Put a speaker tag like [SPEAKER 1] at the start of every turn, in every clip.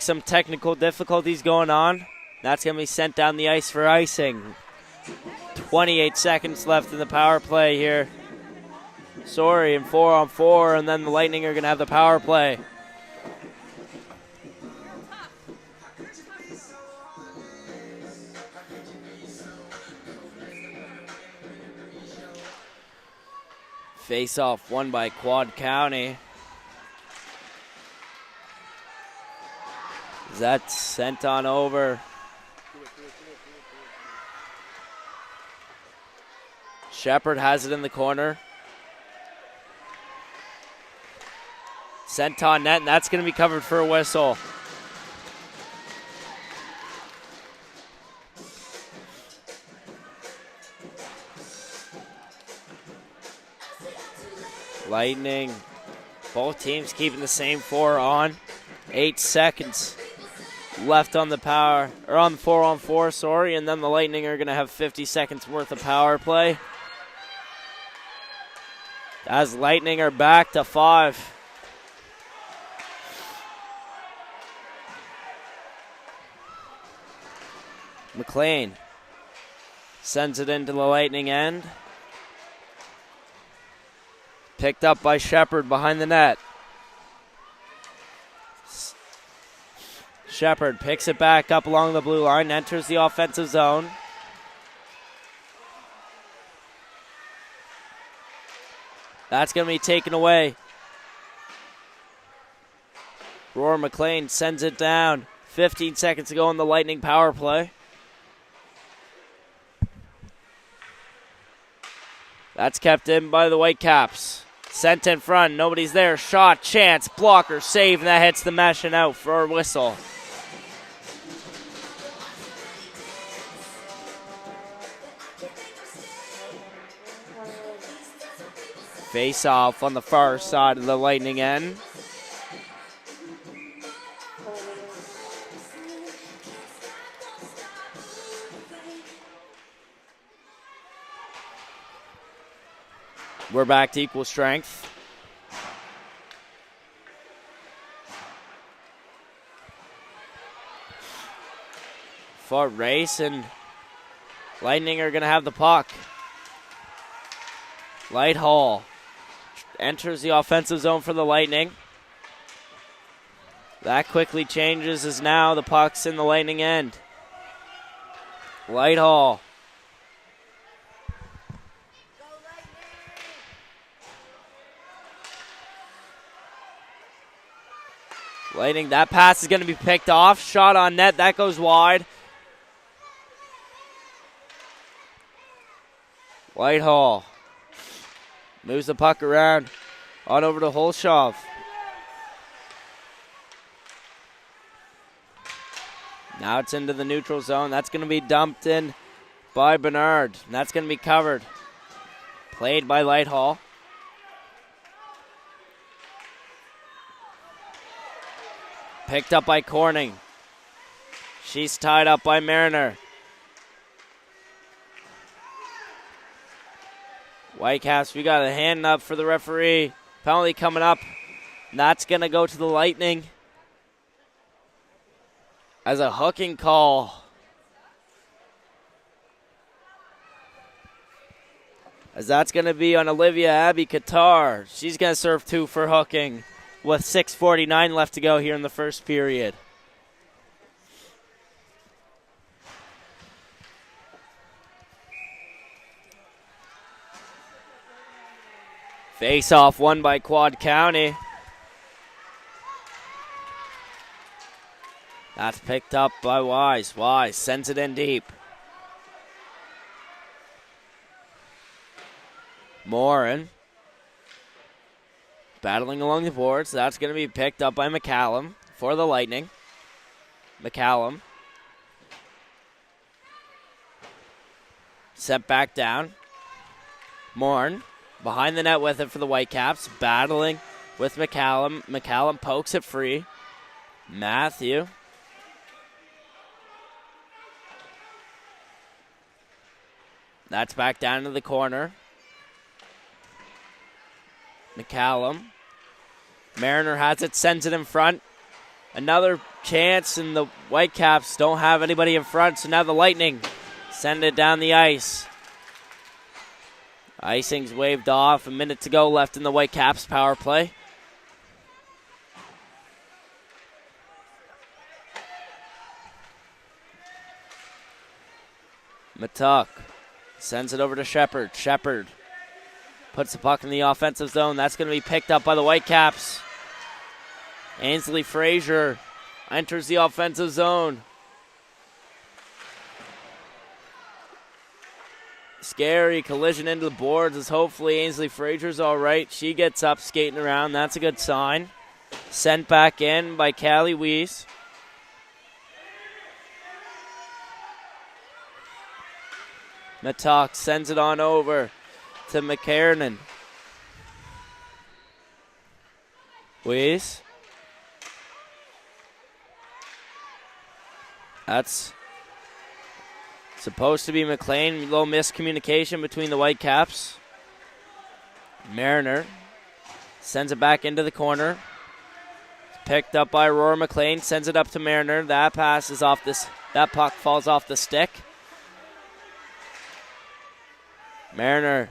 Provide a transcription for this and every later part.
[SPEAKER 1] Some technical difficulties going on. That's going to be sent down the ice for icing. 28 seconds left in the power play here. Sorry, and 4-on-4, and then the Lightning are going to have the power play. Face-off won by Quad County. That's sent on over. Shepard has it in the corner. Sent on net, and that's going to be covered for a whistle. Lightning, both teams keeping the same 4 on. 8 seconds left on the power, or on the 4-on-4, sorry, and then the Lightning are going to have 50 seconds worth of power play. As Lightning are back to 5. McLean sends it into the Lightning end. Picked up by Shepard behind the net. Shepard picks it back up along the blue line, enters the offensive zone. That's going to be taken away. Roar McLean sends it down. 15 seconds to go in the Lightning power play. That's kept in by the Whitecaps. Sent in front, nobody's there. Shot, chance, blocker, save, and that hits the mesh and out for a whistle. Face off on the far side of the Lightning end. We're back to equal strength. For race, and Lightning are going to have the puck. Lighthall enters the offensive zone for the Lightning. That quickly changes as now the puck's in the Lightning end. Lighthall. Lightning, that pass is going to be picked off. Shot on net, that goes wide. Whitehall moves the puck around. On over to Holshov. Now it's into the neutral zone. That's going to be dumped in by Bernard. And that's going to be covered. Played by Lighthall. Picked up by Corning. She's tied up by Mariner. Whitecaps, we got a hand up for the referee. Penalty coming up. And that's going to go to the Lightning as a hooking call. As that's going to be on Olivia Abby Qatar. She's going to serve 2 for hooking with 6:49 left to go here in the first period. Face-off won by Quad County. That's picked up by Wise. Wise sends it in deep. Morin battling along the boards. That's going to be picked up by McCallum for the Lightning. McCallum. Set back down. Morin behind the net with it for the Whitecaps. Battling with McCallum. McCallum pokes it free. Matthew. That's back down to the corner. McCallum. Mariner has it, sends it in front. Another chance, and the Whitecaps don't have anybody in front, so now the Lightning send it down the ice. Icing's waved off. A minute to go left in the Whitecaps power play. Matuk sends it over to Shepard. Shepard puts the puck in the offensive zone. That's going to be picked up by the Whitecaps. Ainsley Frazier enters the offensive zone. Scary collision into the boards as hopefully Ainsley Frazier's all right. She gets up skating around. That's a good sign. Sent back in by Callie Weiss. Matuk sends it on over to McKernan. Weiss. That's supposed to be McLean. Little miscommunication between the Whitecaps. Mariner sends it back into the corner. Picked up by Aurora McLean. Sends it up to Mariner. That pass is off this. That puck falls off the stick. Mariner.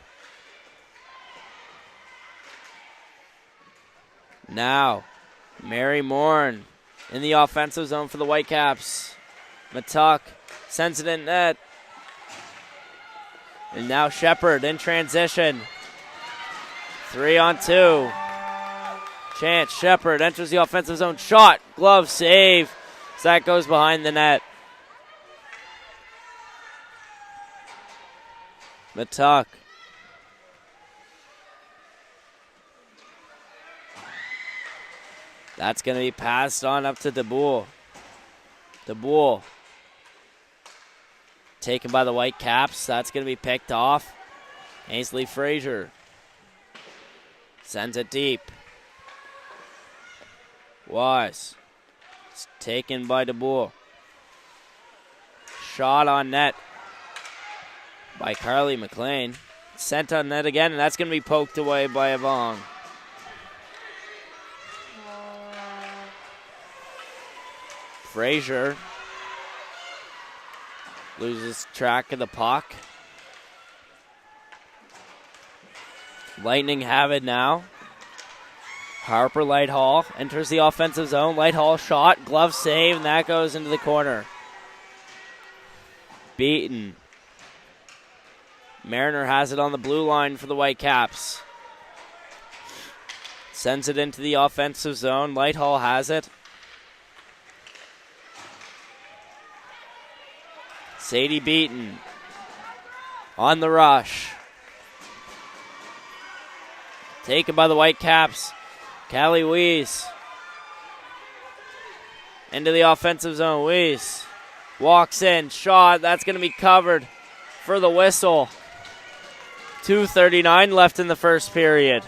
[SPEAKER 1] Now, Mary Morin in the offensive zone for the Whitecaps. Matuk sends it in net. And now Shepard in transition. 3-on-2. Chance, Shepard enters the offensive zone. Shot, glove, save. So that goes behind the net. Matuk. That's going to be passed on up to DeBoule. DeBoule. Taken by the Whitecaps. That's going to be picked off. Ainsley Frazier. Sends it deep. Wise. It's taken by DeBoule. Shot on net by Carly McLean. Sent on net again, and that's going to be poked away by Avong. Frazier loses track of the puck. Lightning have it now. Harper Lighthall enters the offensive zone. Lighthall shot, glove save, and that goes into the corner. Beaten. Mariner has it on the blue line for the Whitecaps. Sends it into the offensive zone. Lighthall has it. Sadie Beaton on the rush. Taken by the Whitecaps. Callie Weiss into the offensive zone. Weiss walks in. Shot. That's going to be covered for the whistle. 2:39 left in the first period.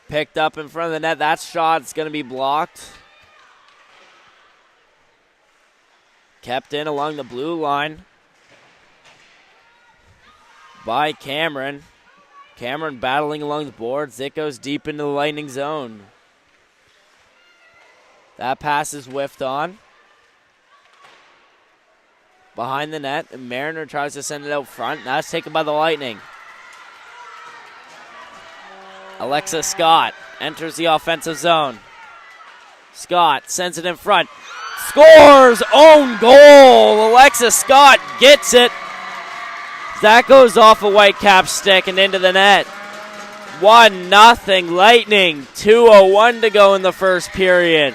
[SPEAKER 1] Picked up in front of the net. That shot's going to be blocked. Kept in along the blue line by Cameron. Cameron battling along the boards. It goes deep into the Lightning zone. That pass is whiffed on. Behind the net, and Mariner tries to send it out front. That's taken by the Lightning. Alexa Scott enters the offensive zone. Scott sends it in front. Scores! Own goal! Alexa Scott gets it. That goes off a Whitecap stick and into the net. 1-0 Lightning. 2:01 to go in the first period.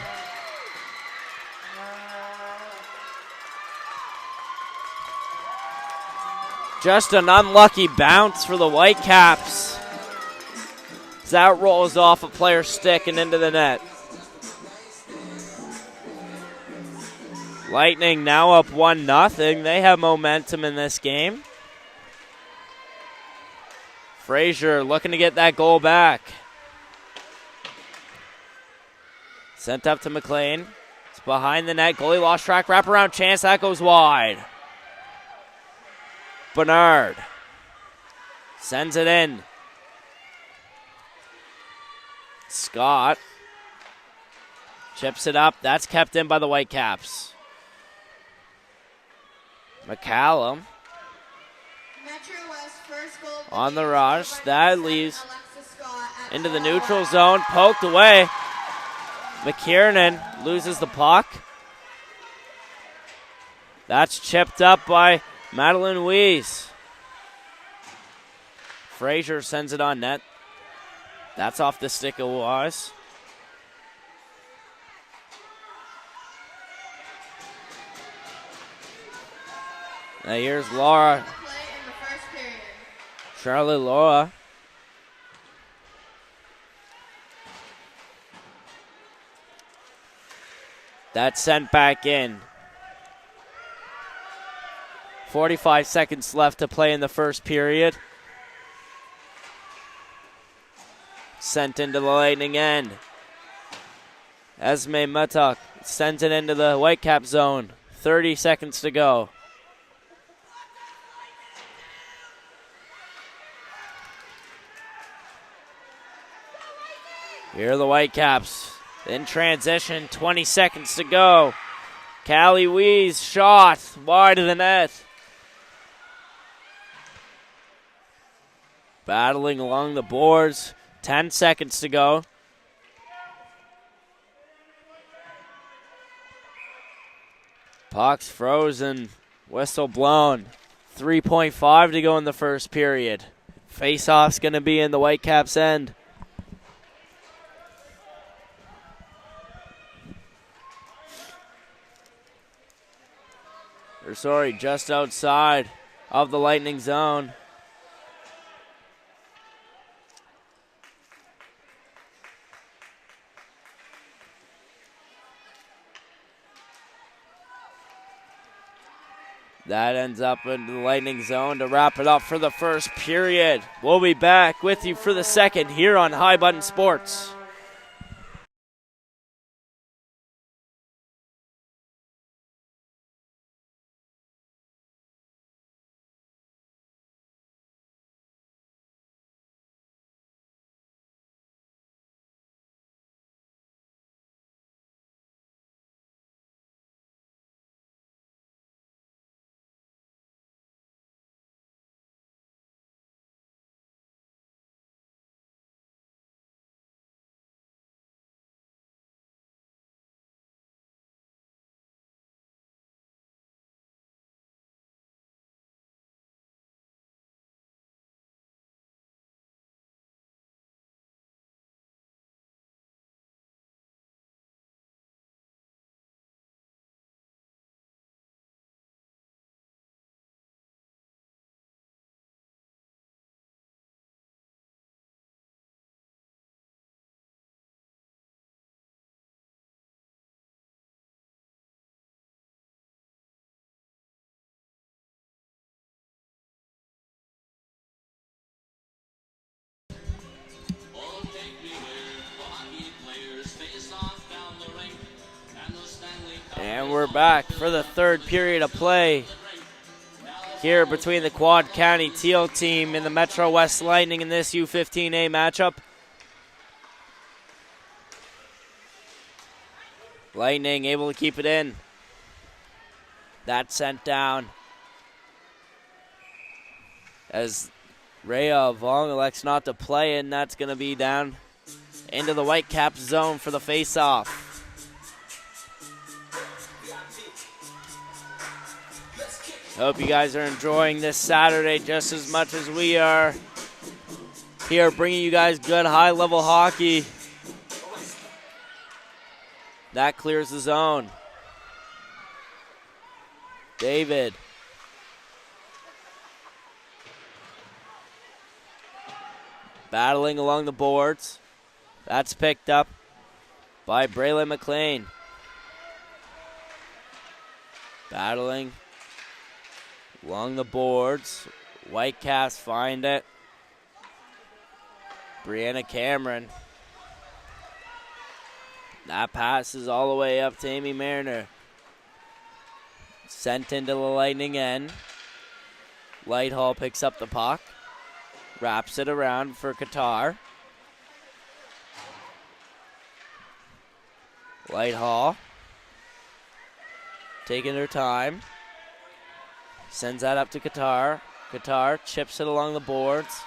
[SPEAKER 1] Just an unlucky bounce for the Whitecaps. That rolls off a player's stick and into the net. Lightning now up 1-0. They have momentum in this game. Frazier looking to get that goal back. Sent up to McLean. It's behind the net. Goalie lost track. Wraparound chance. That goes wide. Bernard sends it in. Scott chips it up. That's kept in by the Whitecaps. McCallum on the rush. That leaves into the neutral zone. Poked away. McKiernan loses the puck. That's chipped up by Madeline Weiss. Frazier sends it on net. That's off the stick of Weiss. Now here's Laura. Charlotte Laura. That's sent back in. 45 seconds left to play in the first period. Sent into the Lightning end. Esme Matuk sends it into the Whitecap zone. 30 seconds to go. Here are the Whitecaps in transition. 20 seconds to go. Callie Weiss shot wide of the net. Battling along the boards. 10 seconds to go. Puck's frozen. Whistle blown. 3.5 to go in the first period. Face-off's going to be in the Whitecaps' end. Just outside of the Lightning zone. That ends up in the Lightning zone to wrap it up for the first period. We'll be back with you for the second here on High Button Sports. And we're back for the third period of play here between the Quad County Teal team and the Metro West Lightning in this U15A matchup. Lightning able to keep it in. That's sent down as Rhea Vong elects not to play, and that's going to be down into the Whitecaps zone for the face-off. Hope you guys are enjoying this Saturday just as much as we are here, bringing you guys good high-level hockey. That clears the zone. David. Battling along the boards. That's picked up by Braylon McLean. Battling along the boards. Whitecaps find it. Brianna Cameron That passes all the way up to Amy Mariner. Sent into the Lightning end. Lighthall picks up the puck. Wraps it around for Qatar. Lighthall taking her time. Sends that up to Qatar. Qatar chips it along the boards.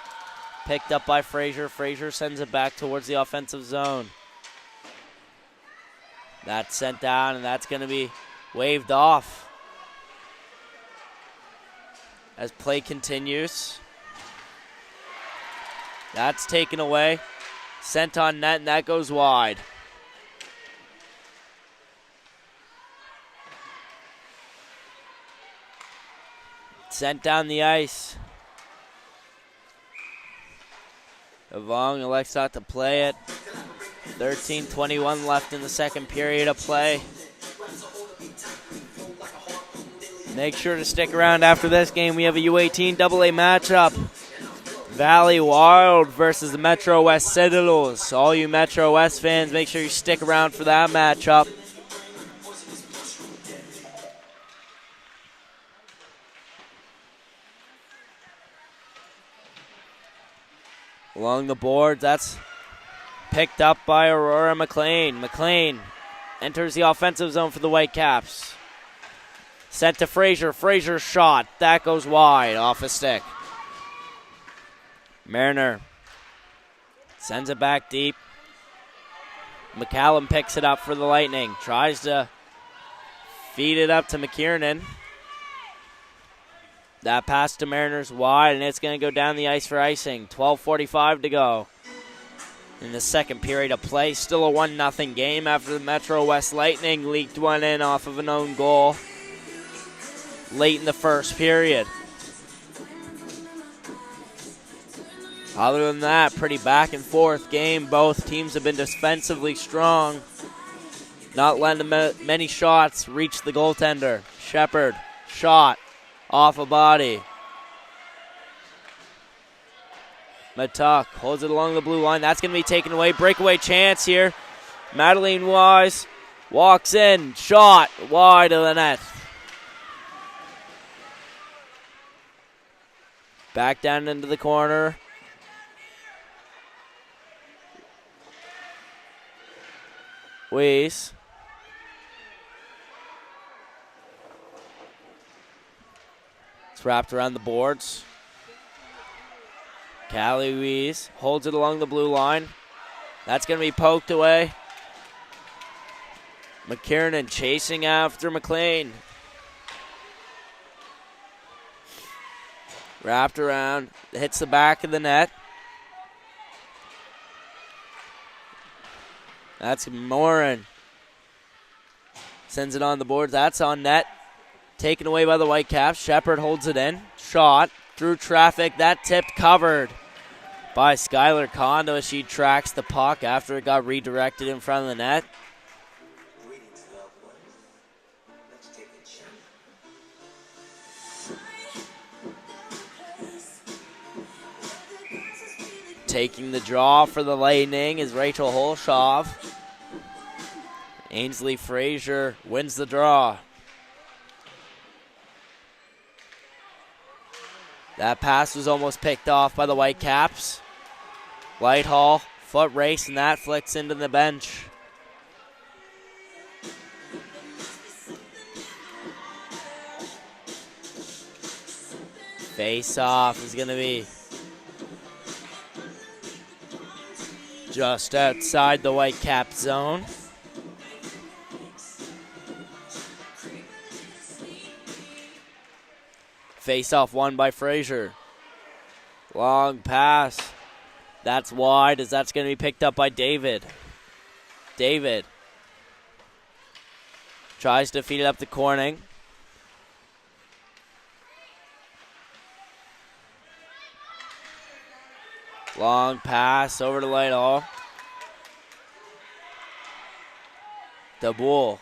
[SPEAKER 1] Picked up by Frazier. Frazier sends it back towards the offensive zone. That's sent down, and that's going to be waved off as play continues. That's taken away. Sent on net, and that goes wide. Sent down the ice. Avong elects not to play it. 13:21 left in the second period of play. Make sure to stick around after this game. We have a U18 AA matchup. Valley Wild versus the Metro West Citadels. All you Metro West fans, make sure you stick around for that matchup. Along the boards, that's picked up by Aurora McLean. McLean enters the offensive zone for the Whitecaps. Sent to Frazier. Frazier's shot. That goes wide off a stick. Mariner sends it back deep. McCallum picks it up for the Lightning. Tries to feed it up to McKiernan. That pass to Mariners wide, and it's going to go down the ice for icing. 12:45 to go in the second period of play. Still a 1-0 game after the Metro West Lightning leaked one in off of an own goal late in the first period. Other than that, pretty back and forth game. Both teams have been defensively strong. Not letting many shots reach the goaltender. Shepard, shot. Off a body. Matuck holds it along the blue line. That's going to be taken away. Breakaway chance here. Madeline Wise walks in. Shot wide of the net. Back down into the corner. Weiss. It's wrapped around the boards. Callie Weiss holds it along the blue line. That's going to be poked away. McKiernan chasing after McLean. Wrapped around. Hits the back of the net. That's Morin. Sends it on the board. That's on net. Taken away by the Whitecaps. Shepard holds it in. Shot through traffic. That tipped covered by Skylar Kondo as she tracks the puck after it got redirected in front of the net. Taking the draw for the Lightning is Rachel Holshov. Ainsley Frazier wins the draw. That pass was almost picked off by the Whitecaps. Lighthall, foot race, and that flicks into the bench. Face off is going to be just outside the Whitecap zone. Face-off won by Frazier. Long pass. That's wide as that's going to be picked up by David. David tries to feed it up to Corning. Long pass over to Lighthall. DeBoule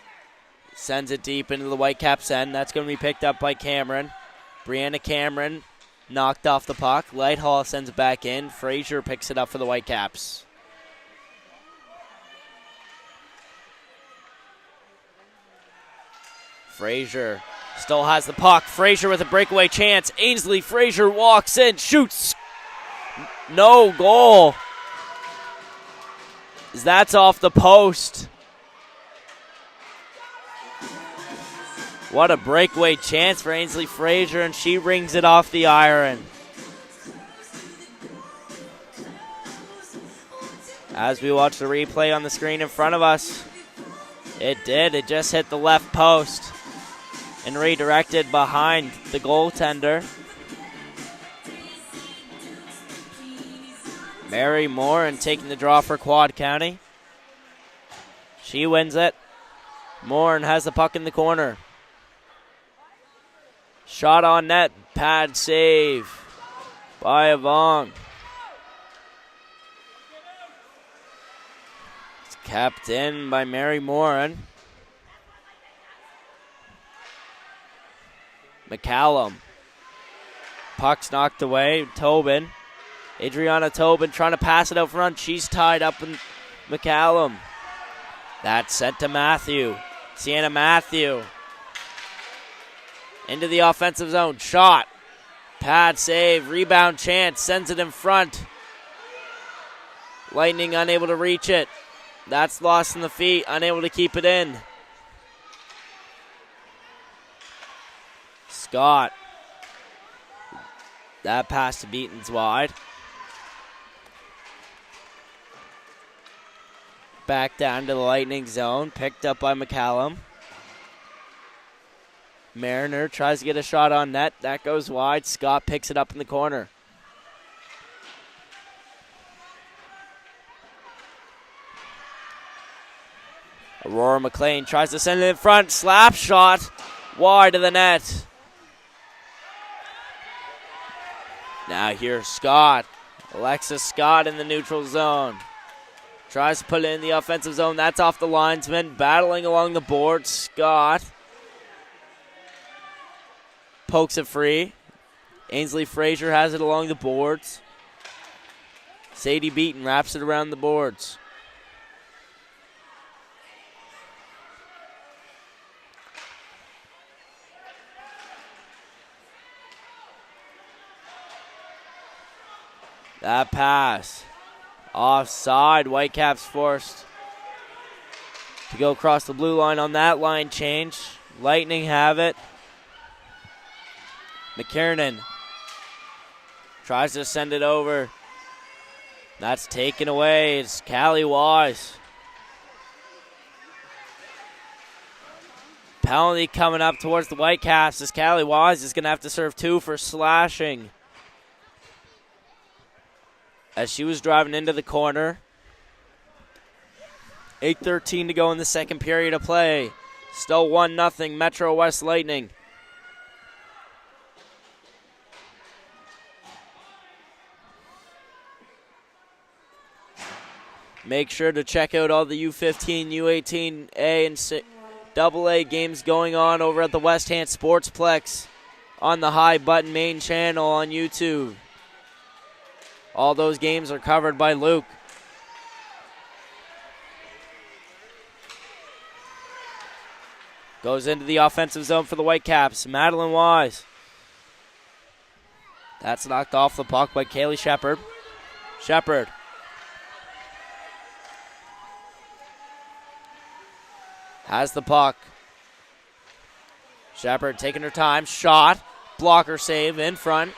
[SPEAKER 1] sends it deep into the Whitecaps end. That's going to be picked up by Cameron. Brianna Cameron knocked off the puck. Lighthall sends it back in. Frazier picks it up for the Whitecaps. Frazier still has the puck. Frazier with a breakaway chance. Ainsley Frazier walks in, shoots. No goal. That's off the post. What a breakaway chance for Ainsley Frazier, and she rings it off the iron. As we watch the replay on the screen in front of us, it did. It just hit the left post and redirected behind the goaltender. Mary Moran taking the draw for Quad County. She wins it. Moran has the puck in the corner. Shot on net, pad save by Avong. It's kept in by Mary Moran. McCallum. Puck's knocked away. Tobin. Adriana Tobin trying to pass it out front. She's tied up in McCallum. That's sent to Matthew. Sienna Matthew. Into the offensive zone. Shot. Pad save. Rebound chance. Sends it in front. Lightning unable to reach it. That's lost in the feet. Unable to keep it in. Scott. That pass to Beaton's wide. Back down to the Lightning zone. Picked up by McCallum. Mariner tries to get a shot on net. That goes wide. Scott picks it up in the corner. Aurora McLean tries to send it in front. Slap shot. Wide of the net. Now here's Scott. Alexis Scott in the neutral zone. Tries to put it in the offensive zone. That's off the linesman. Battling along the board. Scott pokes it free. Ainsley Frazier has it along the boards. Sadie Beaton wraps it around the boards. That pass. Offside. Whitecaps forced to go across the blue line on that line change. Lightning have it. McKiernan tries to send it over. That's taken away. It's Callie Wise. Penalty coming up towards the Whitecaps as Callie Wise is going to have to serve 2 for slashing. As she was driving into the corner. 8:13 to go in the second period of play. Still 1-0 Metro West Lightning. Make sure to check out all the U15, U18A, and AA games going on over at the West Hand Sportsplex on the High Button main channel on YouTube. All those games are covered by Luke. Goes into the offensive zone for the Whitecaps. Madeline Wise. That's knocked off the puck by Kaylee Shepard. Shepard. Has the puck. Shepard taking her time. Shot. Blocker save in front.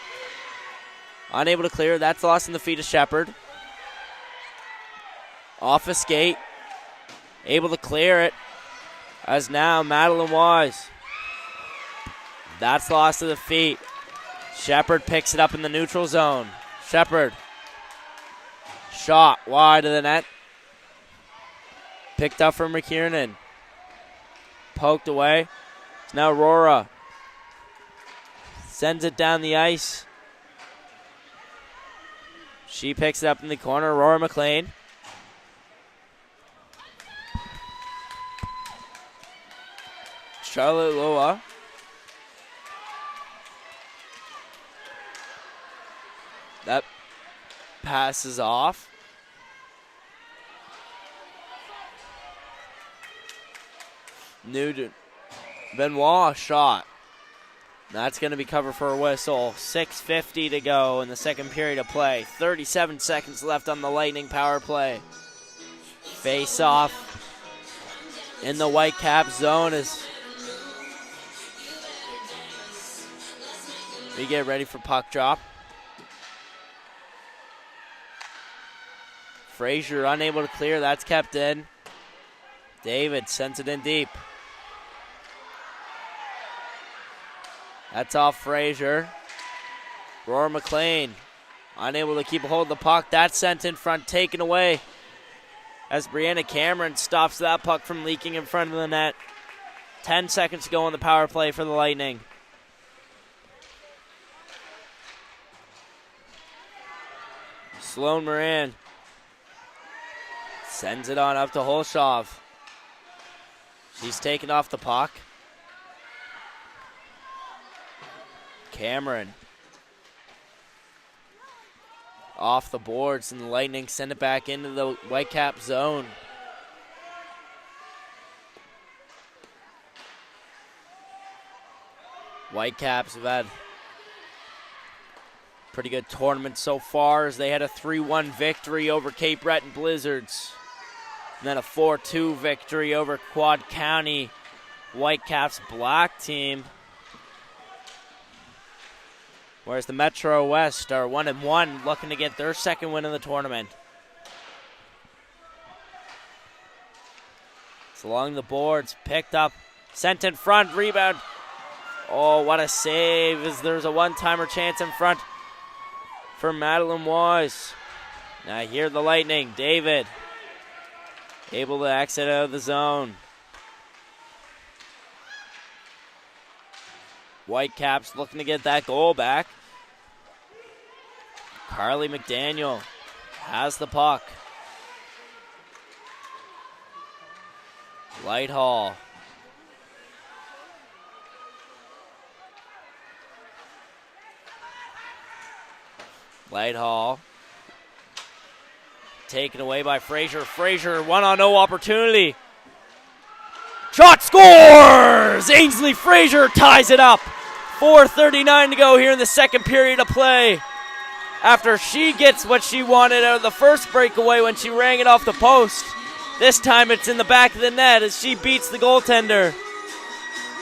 [SPEAKER 1] Unable to clear. That's lost in the feet of Shepard. Off a skate. Able to clear it. As now Madeline Wise. That's lost to the feet. Shepard picks it up in the neutral zone. Shepard. Shot wide of the net. Picked up from McKiernan. Poked away. It's now Aurora. Sends it down the ice. She picks it up in the corner. Aurora McLean. Charlotte Loa. That passes off. Nugent Benoit shot. That's going to be covered for a whistle. 6:50 to go in the second period of play. 37 seconds left on the Lightning power play. Face off in the Whitecap zone as we get ready for puck drop. Frazier unable to clear. That's kept in. David sends it in deep. That's off Frazier. Roar McLean unable to keep a hold of the puck. That's sent in front, taken away as Brianna Cameron stops that puck from leaking in front of the net. 10 seconds to go on the power play for the Lightning. Sloan Moran sends it on up to Holshov. She's taken off the puck. Cameron off the boards, and the Lightning send it back into the Whitecap zone. Whitecaps have had pretty good tournament so far as they had a 3-1 victory over Cape Breton Blizzards. And then a 4-2 victory over Quad County Whitecaps black team. Whereas the Metro West are 1-1, looking to get their second win of the tournament. It's along the boards, picked up, sent in front, rebound. Oh, what a save, as there's a one-timer chance in front for Madeline Wise. Now here the Lightning, David able to exit out of the zone. Whitecaps looking to get that goal back. Carly McDaniel has the puck. Lighthall. Lighthall. Taken away by Frazier. Frazier, 1-on-0 opportunity. Shot scores! Ainsley Frazier ties it up. 4:39 to go here in the second period of play. After she gets what she wanted out of the first breakaway when she rang it off the post. This time it's in the back of the net as she beats the goaltender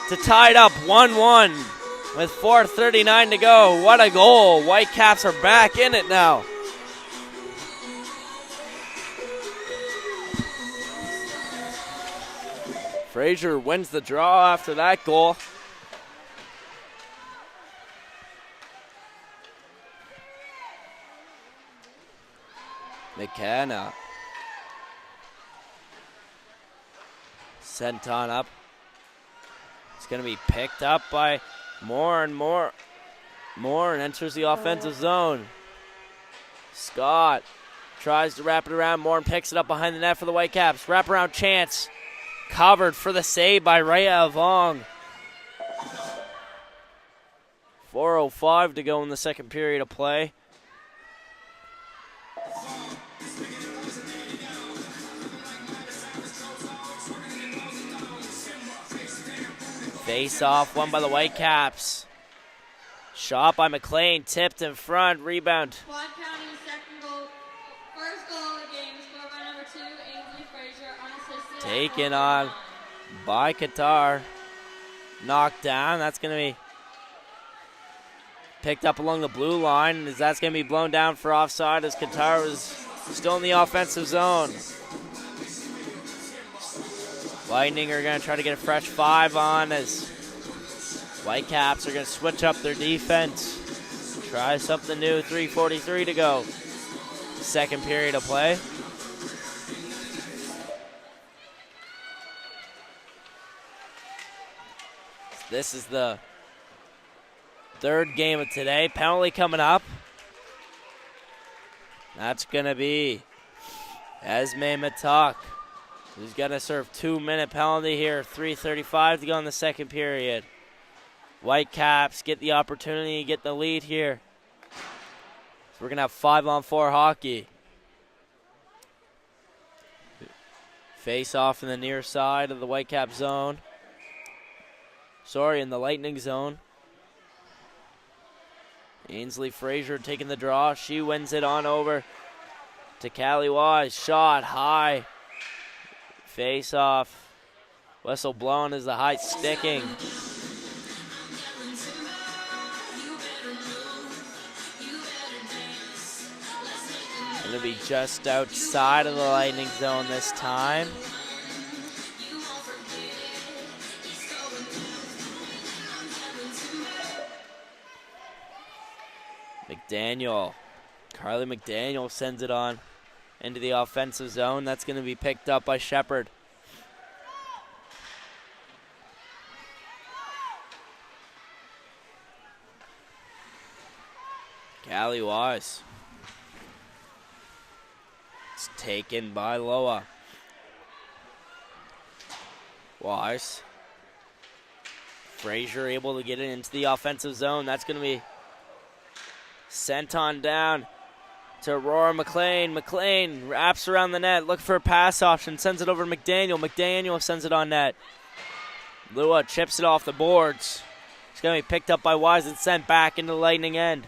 [SPEAKER 1] to tie it up 1-1 with 4:39 to go. What a goal. Whitecaps are back in it now. Frazier wins the draw after that goal. McKenna sent on up. It's going to be picked up by Moore and enters the offensive zone. Scott tries to wrap it around. Moore picks it up behind the net for the Whitecaps. Wraparound chance. Covered for the save by Rhea Avong. 4:05 to go in the second period of play. Face off, won by the Whitecaps. Shot by McLean, tipped in front, rebound.
[SPEAKER 2] Quad County's second goal, first goal of the game, scored by number 2, Ainsley Frazier, unassisted.
[SPEAKER 1] Taken on by Qatar. Knocked down, that's going to be picked up along the blue line, as that's going to be blown down for offside as Qatar was still in the offensive zone. Lightning are going to try to get a fresh 5 on as Whitecaps are going to switch up their defense. Try something new. 3:43 to go. Second period of play. This is the third game of today. Penalty coming up. That's going to be Esme Matok, who's going to serve 2-minute penalty here. 3:35 to go in the second period. Whitecaps get the opportunity to get the lead here. So we're going to have 5-on-4 hockey. Face off in the near side of the Whitecap zone. in the Lightning zone. Ainsley Frazier taking the draw. She wins it on over to Callie Wise. Shot high. Face off. Whistle blown as the high sticking. Going to be just outside of the Lightning zone this time. Carly McDaniel sends it on into the offensive zone. That's going to be picked up by Shepard. Callie Wise. It's taken by Loa. Wise. Frazier able to get it into the offensive zone. That's going to be sent on down to Aurora McLean. McLean wraps around the net, look for a pass option, sends it over to McDaniel. McDaniel sends it on net. Lua chips it off the boards. It's going to be picked up by Wise and sent back into the Lightning end.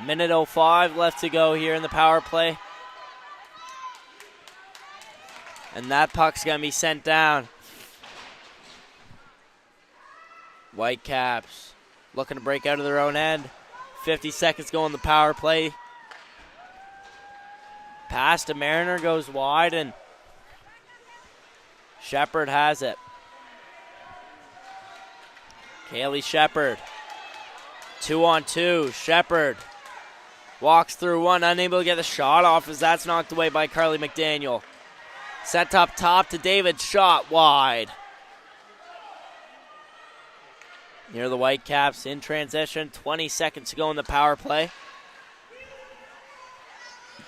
[SPEAKER 1] Minute 05 left to go here in the power play. And that puck's going to be sent down. Whitecaps looking to break out of their own end. 50 seconds go in the power play. Pass to Mariner goes wide, and Shepard has it. Kaylee Shepard. 2-on-2. Shepard walks through one, unable to get the shot off as that's knocked away by Carly McDaniel. Sent up top to David. Shot wide. Near the Whitecaps in transition. 20 seconds to go in the power play.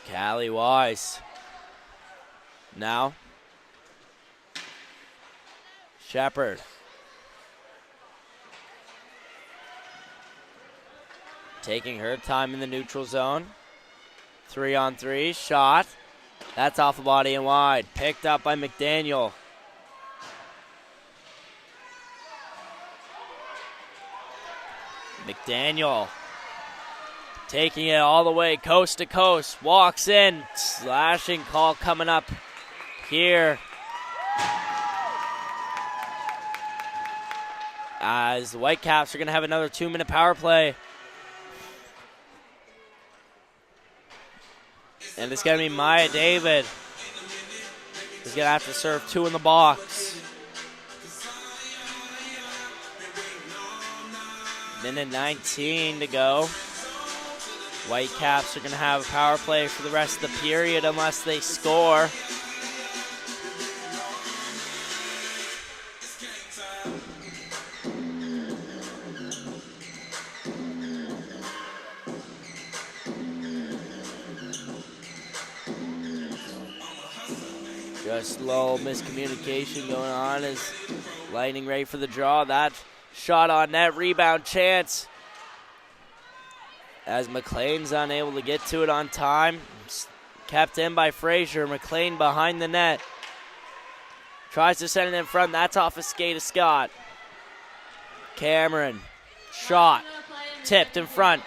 [SPEAKER 1] Callie Wise. Now. Shepard. Taking her time in the neutral zone. 3-on-3. Shot. That's off the body and wide. Picked up by McDaniel. McDaniel taking it all the way coast to coast. Walks in. Slashing call coming up here. As the Whitecaps are going to have another 2-minute power play. And it's going to be Maya David who's going to have to serve 2 in the box. Minute 19 to go. Whitecaps are going to have a power play for the rest of the period unless they score. Just low miscommunication going on as Lightning ready for the draw. That shot on net, rebound chance. As McLean's unable to get to it on time. Kept in by Frazier. McLean behind the net. Tries to send it in front. That's off a skate of Scott. Cameron. Shot. Tipped in front.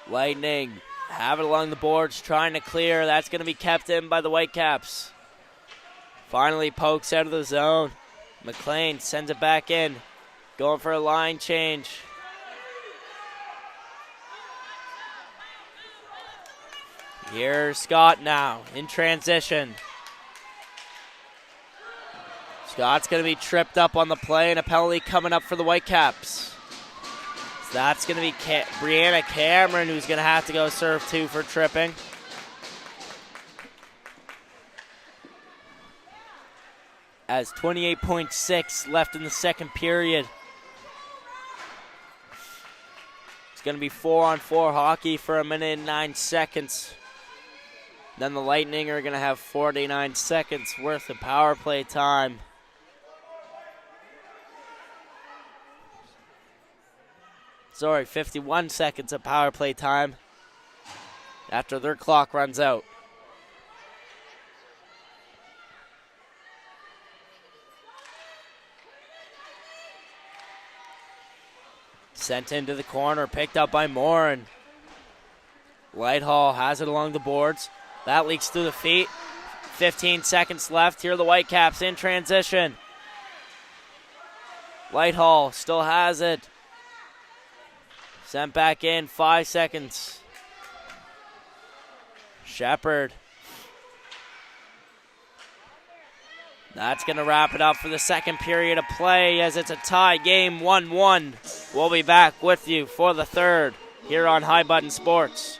[SPEAKER 1] Lightning have it along the boards, trying to clear. That's going to be kept in by the Whitecaps. Finally pokes out of the zone. McLean sends it back in. Going for a line change. Here's Scott now in transition. Scott's going to be tripped up on the play, and a penalty coming up for the Whitecaps. So that's going to be Brianna Cameron who's going to have to go serve 2 for tripping. As 28.6 left in the second period. It's going to be 4-on-4 hockey for a minute and 9 seconds. Then the Lightning are going to have 49 seconds worth of power play time. Sorry, 51 seconds of power play time after their clock runs out. Sent into the corner, picked up by Morin. Whitehall has it along the boards. That leaks through the feet. 15 seconds left. Here are the Whitecaps in transition. Whitehall still has it. Sent back in, 5 seconds. Shepard. That's going to wrap it up for the second period of play as it's a tie game, 1-1. We'll be back with you for the third here on High Button Sports.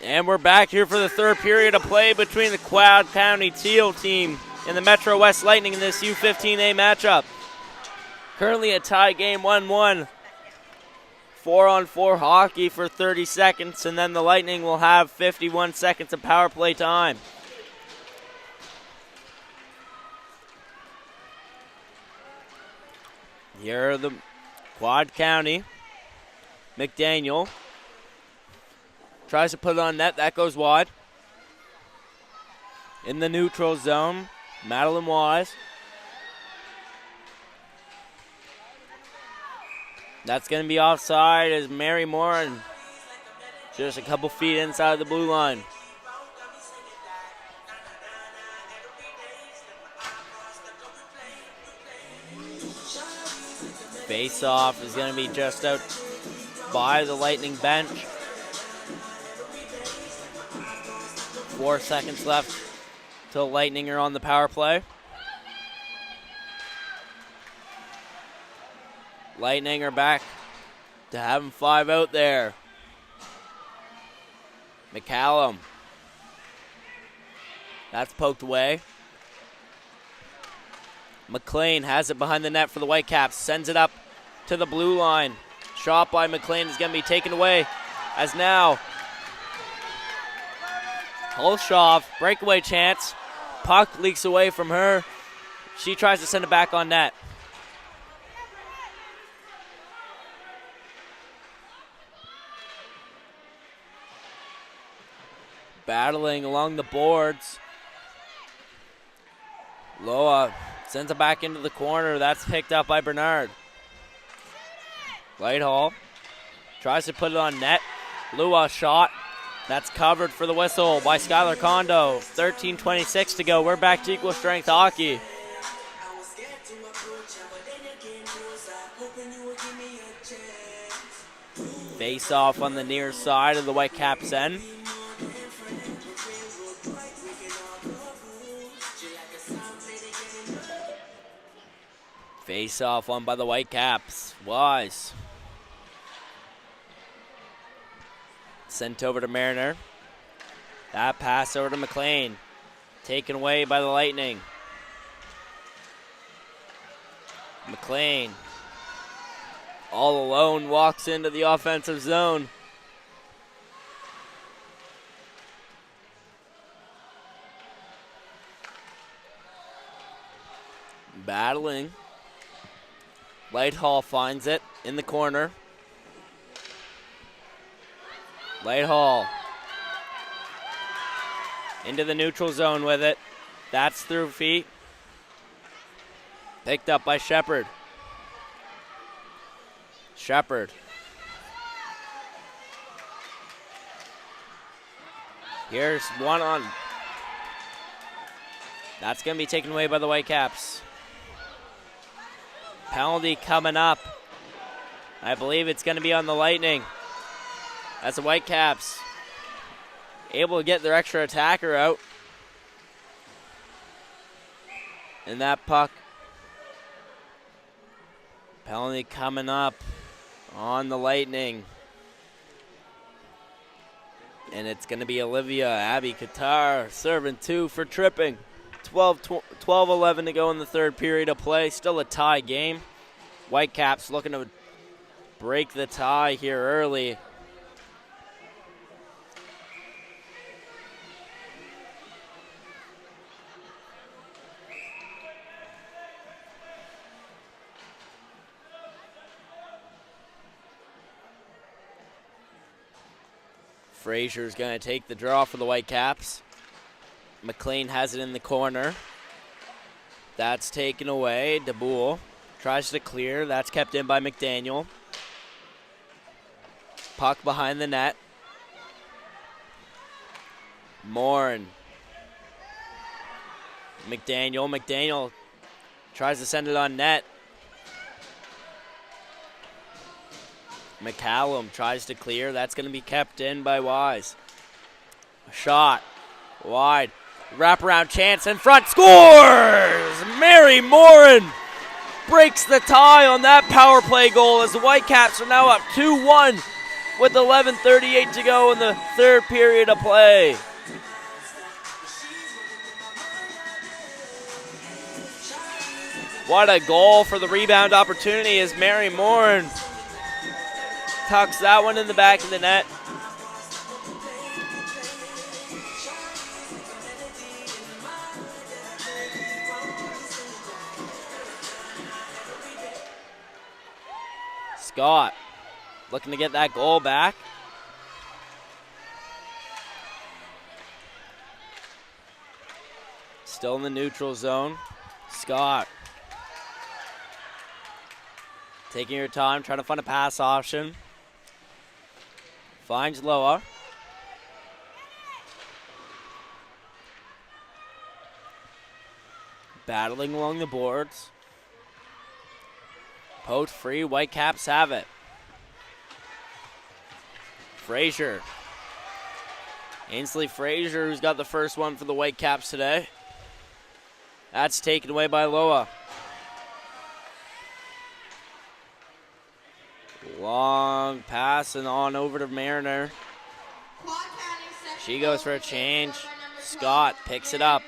[SPEAKER 1] And we're back here for the third period of play between the Quad County Teal team and the Metro West Lightning in this U15A matchup. Currently a tie game 1-1. 4-on-4 hockey for 30 seconds, and then the Lightning will have 51 seconds of power play time. Here are the Quad County. McDaniel tries to put it on net. That goes wide. In the neutral zone, Madeline Wise. That's going to be offside as Mary Morin just a couple feet inside the blue line. Face-off is going to be just out by the Lightning bench. 4 seconds left till Lightning are on the power play. Lightning are back to having 5 out there. McCallum. That's poked away. McLean has it behind the net for the Whitecaps. Sends it up to the blue line. Shot by McLean is going to be taken away as now Holshoff, breakaway chance. Puck leaks away from her. She tries to send it back on net. Battling along the boards. Loa sends it back into the corner. That's picked up by Bernard. Whitehall tries to put it on net. Lua shot. That's covered for the whistle by Skylar Kondo. 13:26 to go. We're back to equal strength hockey. Face off on the near side of the Whitecaps end. Face off on by the Whitecaps. Wise. Sent over to Mariner. That pass over to McLean. Taken away by the Lightning. McLean all alone walks into the offensive zone. Battling. Lighthall finds it in the corner. Lighthall into the neutral zone with it. That's through feet. Picked up by Shepard. Shepard. Here's one on. That's going to be taken away by the Whitecaps. Penalty coming up. I believe it's going to be on the Lightning. As the Whitecaps able to get their extra attacker out. And that puck. Penalty coming up on the Lightning. And it's going to be Olivia Abby Qatar serving 2 for tripping. 12-11 to go in the third period of play. Still a tie game. Whitecaps looking to break the tie here early. Frazier's going to take the draw for the Whitecaps. McLean has it in the corner. That's taken away. DeBoule tries to clear. That's kept in by McDaniel. Puck behind the net. Morin. McDaniel tries to send it on net. McCallum tries to clear. That's going to be kept in by Wise. A shot. Wide. Wraparound chance in front. Scores! Mary Morin breaks the tie on that power play goal as the Whitecaps are now up 2-1 with 11:38 to go in the third period of play. What a goal for the rebound opportunity as Mary Morin tucks that one in the back of the net. Scott looking to get that goal back. Still in the neutral zone. Scott taking your time, trying to find a pass option. Finds Loa. Battling along the boards. Post free, Whitecaps have it. Frazier. Ainsley Frazier, who's got the first one for the Whitecaps today. That's taken away by Loa. Long pass and on over to Mariner. She goes for a change. Scott picks it up.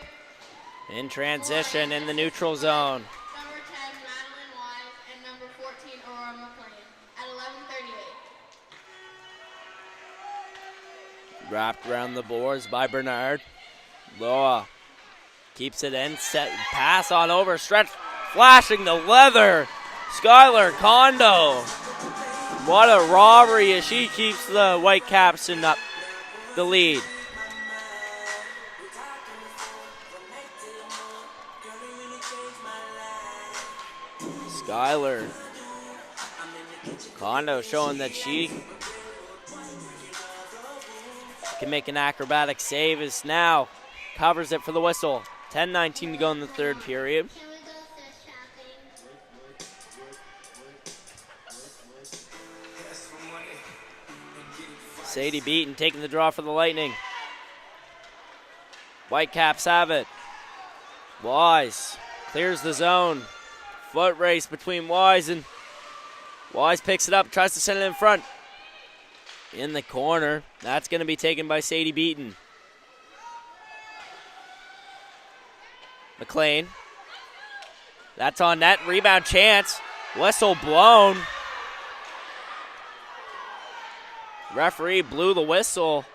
[SPEAKER 1] In transition in the neutral zone.
[SPEAKER 2] Number 10, Madeline Wise, and number 14, Aurora McLean, at 11:38.
[SPEAKER 1] Wrapped around the boards by Bernard. Loa keeps it in, set pass on over, stretch, flashing the leather. Skylar Kondo. What a robbery as she keeps the Whitecaps in up the lead. Skylar Kondo showing that she can make an acrobatic save as now covers it for the whistle. 10:19 to go in the third period.
[SPEAKER 2] Can we go fish shopping?
[SPEAKER 1] Sadie Beaton taking the draw for the Lightning. Whitecaps have it. Wise clears the zone. Foot race between Wise and Wise picks it up, tries to send it in front. In the corner. That's going to be taken by Sadie Beaton. McLean. That's on net. Rebound chance. Whistle blown. Referee blew the whistle.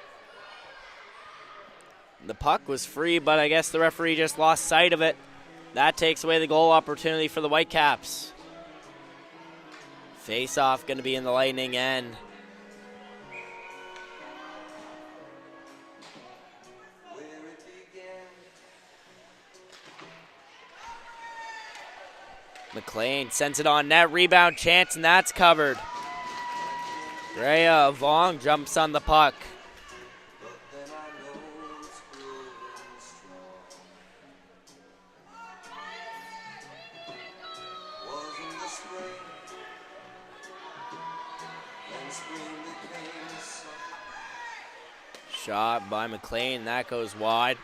[SPEAKER 1] The puck was free, but I guess the referee just lost sight of it. That takes away the goal opportunity for the Whitecaps. Face-off going to be in the Lightning end. McLean sends it on net. Rebound chance, and that's covered. Rhea Vong jumps on the puck. Shot by McLean, that goes wide.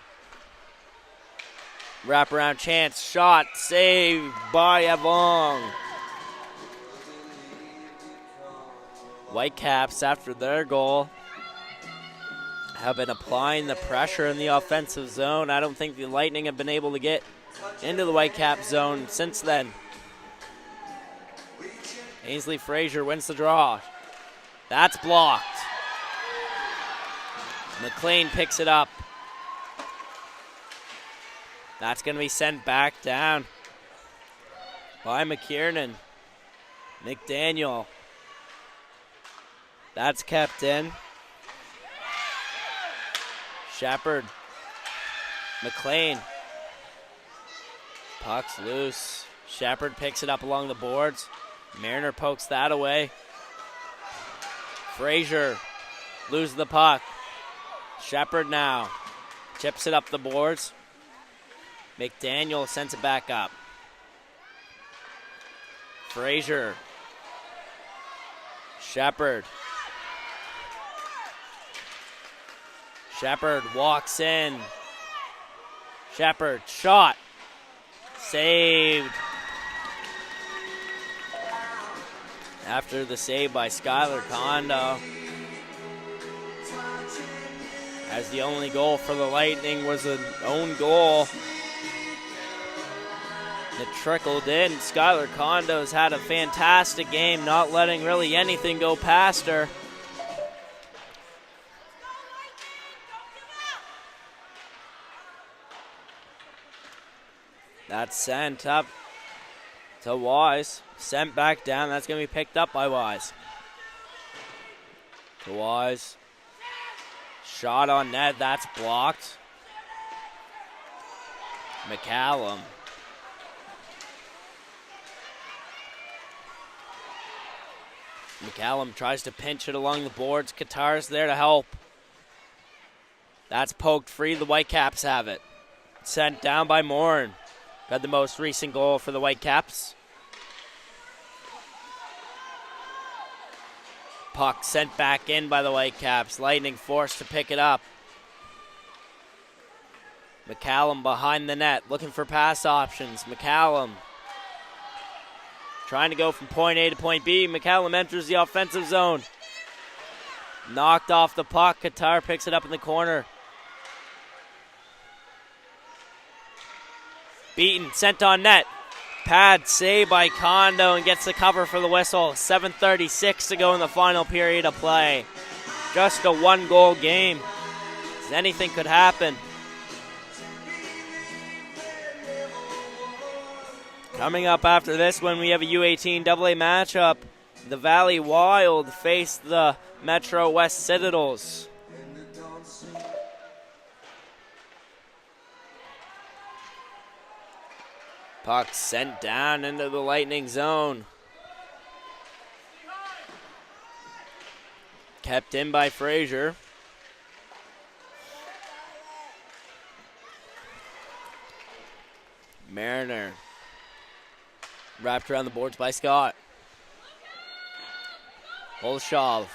[SPEAKER 1] Wraparound chance, shot, saved by Avong. Whitecaps, after their goal, have been applying the pressure in the offensive zone. I don't think the Lightning have been able to get into the Whitecap zone since then. Ainsley Frazier wins the draw. That's blocked. McLean picks it up. That's going to be sent back down by McKiernan. McDaniel. That's kept in. Shepard. McLean. Puck's loose. Shepard picks it up along the boards. Mariner pokes that away. Frazier loses the puck. Shepard now chips it up the boards. McDaniel sends it back up. Frazier. Shepard. Shepard walks in. Shepard shot. Saved. After the save by Skylar Kondo. As the only goal for the Lightning was an own goal. It trickled in. Skylar Condos had a fantastic game, not letting really anything go past her. That's sent up to Wise. Sent back down. That's going to be picked up by Wise. To Wise. Shot on net. That's blocked. McCallum. McCallum tries to pinch it along the boards. Qatar's there to help. That's poked free. The Whitecaps have it. Sent down by Morin. Got the most recent goal for the Whitecaps. Puck sent back in by the Whitecaps. Lightning forced to pick it up. McCallum behind the net, looking for pass options. McCallum trying to go from point A to point B. McCallum enters the offensive zone. Knocked off the puck. Qatar picks it up in the corner. Beaten, sent on net. Pad save by Kondo and gets the cover for the whistle. 7:36 to go in the final period of play. Just a one-goal game. Anything could happen. Coming up after this one, we have a U18 AA matchup. The Valley Wild face the Metro West Citadels. Puck sent down into the Lightning zone. Kept in by Frazier. Mariner. Wrapped around the boards by Scott. Bolshov.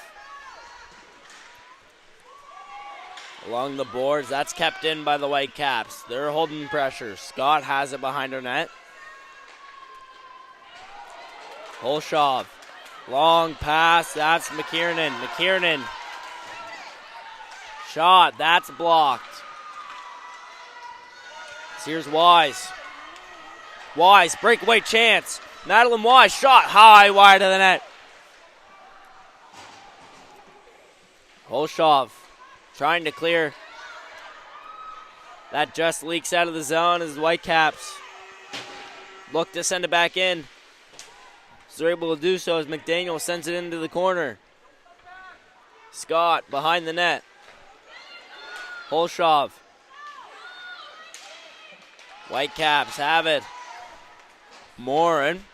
[SPEAKER 1] Along the boards, that's kept in by the Whitecaps. They're holding pressure. Scott has it behind her net. Bolshov. Long pass, that's McKiernan. McKiernan. Shot, that's blocked. Here's Wise. Wise, breakaway chance. Madeline Wise, shot high, wide of the net. Bolshov trying to clear. That just leaks out of the zone as the Whitecaps look to send it back in. They're able to do so as McDaniel sends it into the corner. Scott behind the net. Bolshov. Whitecaps have it. Morin.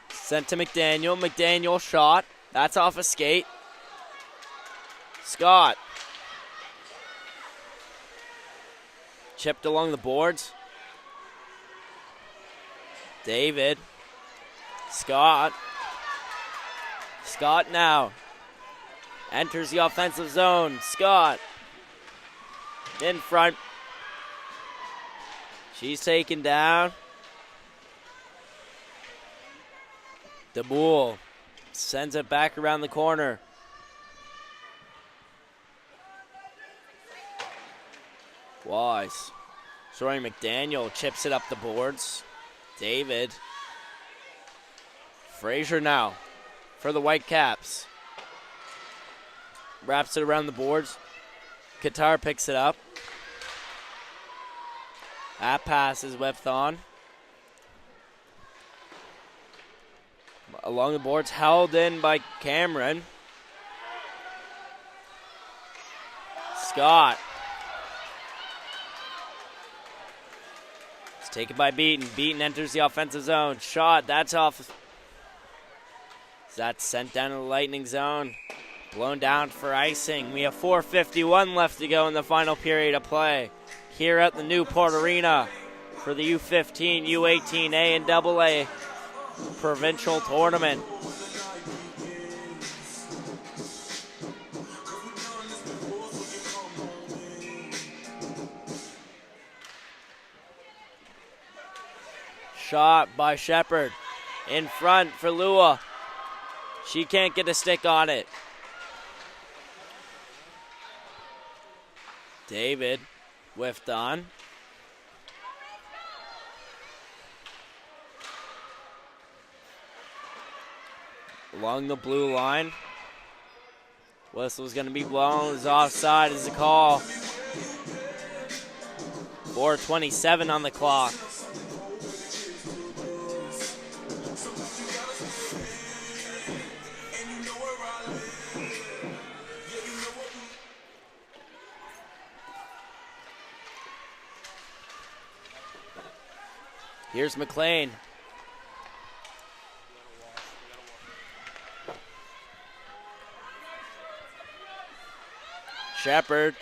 [SPEAKER 1] Sent to McDaniel. McDaniel shot. That's off a skate. Scott. Chipped along the boards. David. Scott. Scott now. Enters the offensive zone. Scott. In front. She's taken down. DeBoule sends it back around the corner. Wise. Sorry, McDaniel chips it up the boards. David. Frazier now for the Whitecaps. Wraps it around the boards. Qatar picks it up. That pass is whipped on. Along the boards, held in by Cameron. Scott. It's taken by Beaton. Beaton enters the offensive zone. Shot, that's off. That's sent down to the Lightning zone. Blown down for icing. We have 4:51 left to go in the final period of play here at the Newport Arena for the U15, U18A, and AA Provincial Tournament. Shot by Shepard. In front for Lua. She can't get a stick on it. David whiffed on. Along the blue line. Whistle's going to be blown. It's offside is the call. 4:27 on the clock. Here's McLean. Shepard.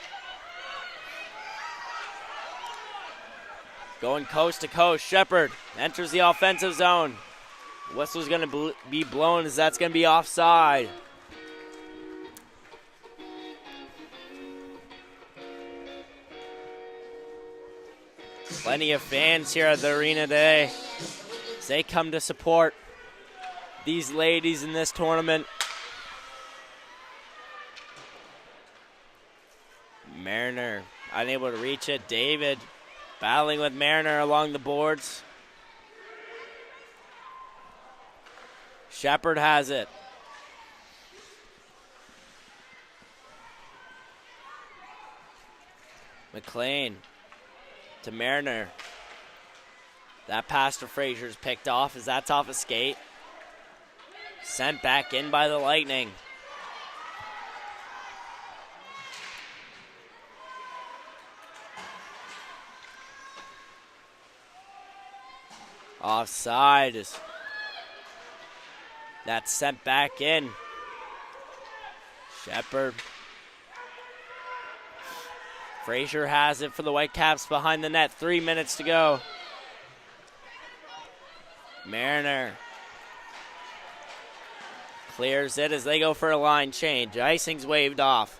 [SPEAKER 1] Going coast to coast. Shepard enters the offensive zone. Whistle's going to be blown as that's going to be offside. Plenty of fans here at the arena today as they come to support these ladies in this tournament. Mariner unable to reach it. David battling with Mariner along the boards. Shepard has it. McLean to Mariner. That pass to Frazier's picked off as that's off a skate. Sent back in by the Lightning. Offside. That's sent back in. Shepard. Frazier has it for the Whitecaps behind the net. 3 minutes to go. Mariner clears it as they go for a line change. Icing's waved off.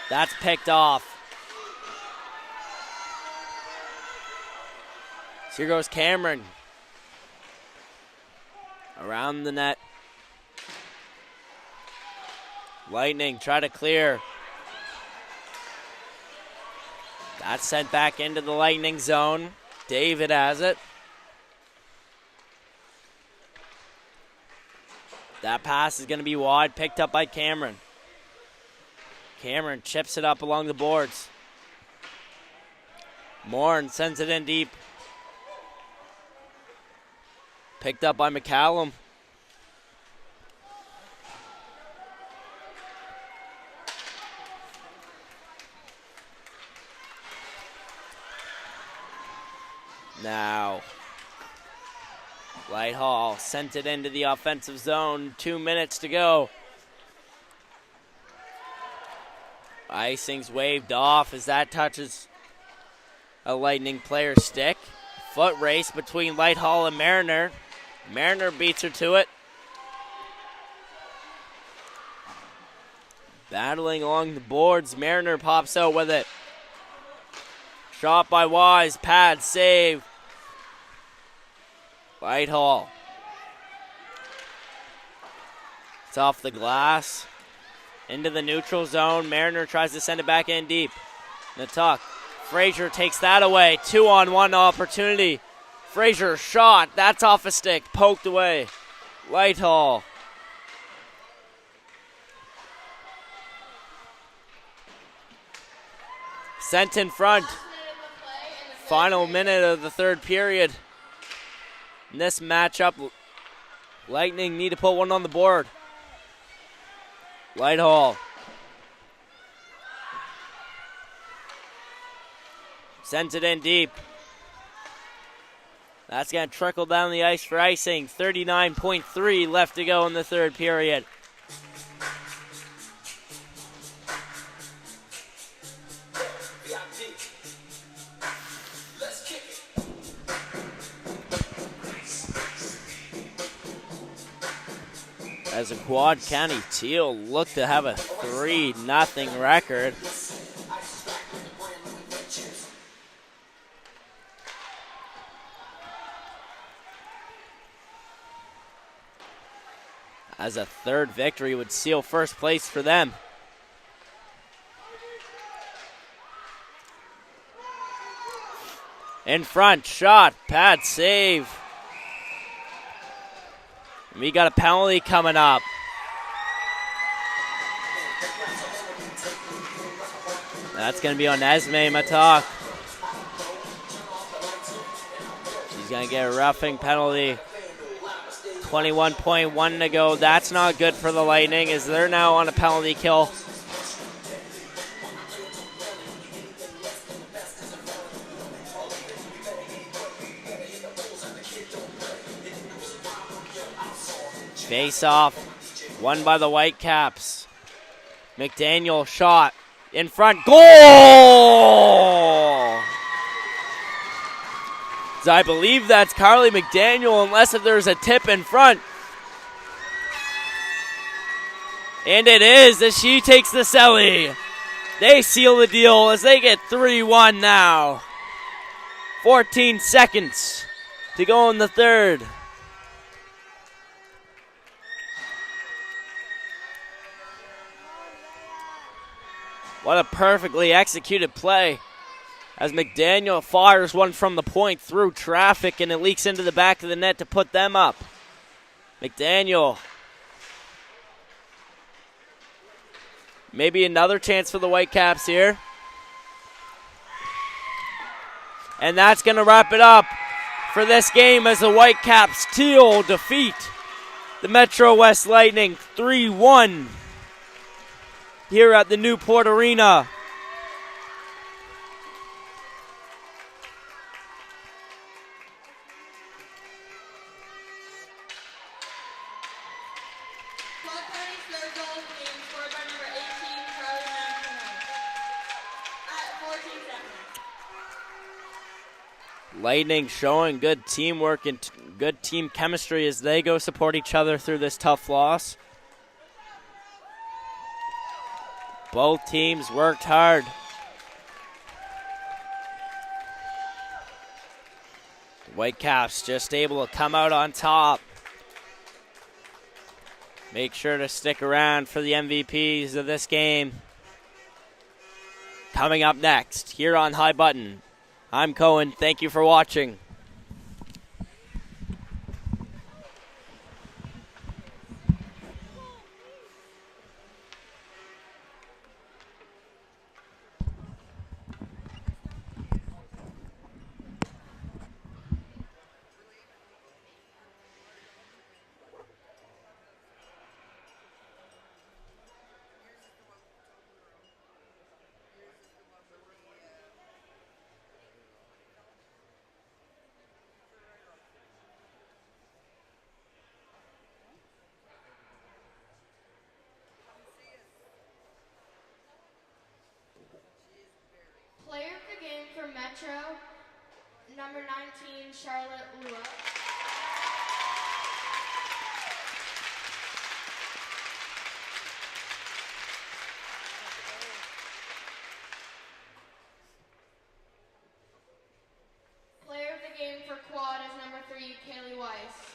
[SPEAKER 1] That's picked off. So here goes Cameron. Around the net. Lightning try to clear. That's sent back into the Lightning zone. David has it. That pass is going to be wide, picked up by Cameron. Cameron chips it up along the boards. Morn sends it in deep. Picked up by McCallum. Now, Lighthall sent it into the offensive zone. 2 minutes to go. Icing's waved off as that touches a Lightning player's stick. Foot race between Lighthall and Mariner. Mariner beats her to it. Battling along the boards. Mariner pops out with it. Shot by Wise. Pad save. Lighthall. It's off the glass. Into the neutral zone. Mariner tries to send it back in deep. Natuck. Frazier takes that away. 2-on-1 opportunity. Frazier shot. That's off a stick. Poked away. Lighthall. Sent in front. Final minute of the third period. In this matchup, Lightning need to put one on the board. Lighthall. Sends it in deep. That's going to trickle down the ice for icing. 39.3 left to go in the third period. As a Quad County Teal look to have a 3-0 record. as a third victory would seal first place for them. In front, shot, pad, save. We got a penalty coming up. That's going to be on Esme Matok. She's going to get a roughing penalty. 21.1 to go. That's not good for the Lightning as they're now on a penalty kill. Face off, won by the Whitecaps. McDaniel shot in front, goal! So I believe that's Carly McDaniel, unless if there's a tip in front. And it is as she takes the celly. They seal the deal as they get 3-1 now. 14 seconds to go in the third. What a perfectly executed play as McDaniel fires one from the point through traffic and it leaks into the back of the net to put them up. McDaniel. Maybe another chance for the Whitecaps here. And that's going to wrap it up for this game as the Whitecaps Teal defeat the Metro West Lightning 3-1. Here at the Newport Arena. Lightning showing good teamwork and good team chemistry as they go support each other through this tough loss. Both teams worked hard. The Whitecaps just able to come out on top. Make sure to stick around for the MVPs of this game. Coming up next here on High Button. I'm Cohen. Thank you for watching.
[SPEAKER 2] Player of the game for Metro, number 19, Charlotte Lua. Player of the game for Quad is number 3, Kaylee Weiss.